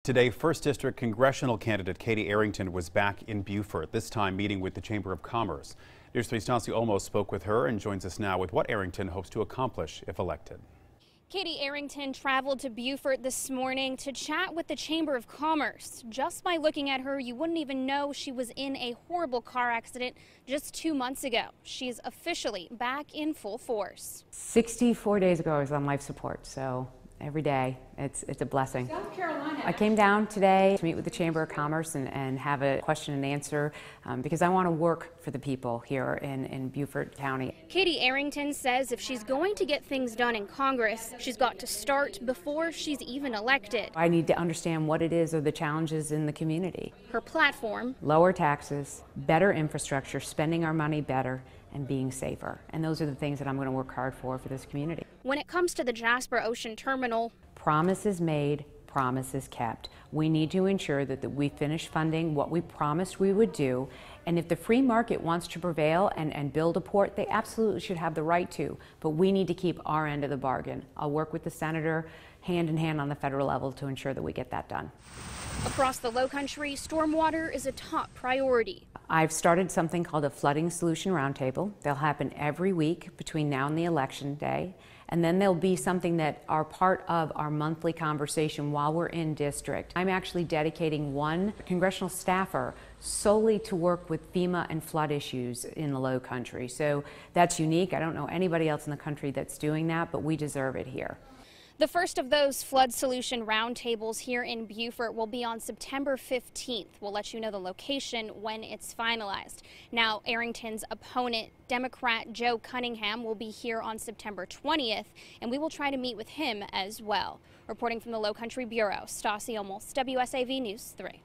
Today, 1st District Congressional candidate Katie Arrington was back in Beaufort, this time meeting with the Chamber of Commerce. News 3's Stacey Olmos spoke with her and joins us now with what Arrington hopes to accomplish if elected. Katie Arrington traveled to Beaufort this morning to chat with the Chamber of Commerce. Just by looking at her, you wouldn't even know she was in a horrible car accident just 2 months ago. She's officially back in full force. 64 days ago, I was on life support, so every day it's a blessing. South Carolina. I came down today to meet with the Chamber of Commerce and have a question and answer because I want to work for the people here in Beaufort County. Katie Arrington says if she's going to get things done in Congress, she's got to start before she's even elected. I need to understand what it is or the challenges in the community. Her platform: lower taxes, better infrastructure, spending our money better, and being safer. And those are the things that I'm going to work hard for this community. When it comes to the Jasper Ocean Terminal, promises made, promises kept. We need to ensure that we finish funding what we promised we would do. And if the free market wants to prevail and build a port, they absolutely should have the right to. But we need to keep our end of the bargain. I'll work with the senator hand in hand on the federal level to ensure that we get that done. Across the Lowcountry, stormwater is a top priority. I've started something called a Flooding Solution Roundtable. They'll happen every week between now and the election day. And then there'll be something that are part of our monthly conversation while we're in district. I'm actually dedicating one congressional staffer solely to work with FEMA and flood issues in the Lowcountry. So that's unique. I don't know anybody else in the country that's doing that, but we deserve it here. The first of those flood solution roundtables here in Beaufort will be on September 15th. We'll let you know the location when it's finalized. Now, Arrington's opponent, Democrat Joe Cunningham, will be here on September 20th, and we will try to meet with him as well. Reporting from the Lowcountry Bureau, Stacey Olmos, WSAV News 3.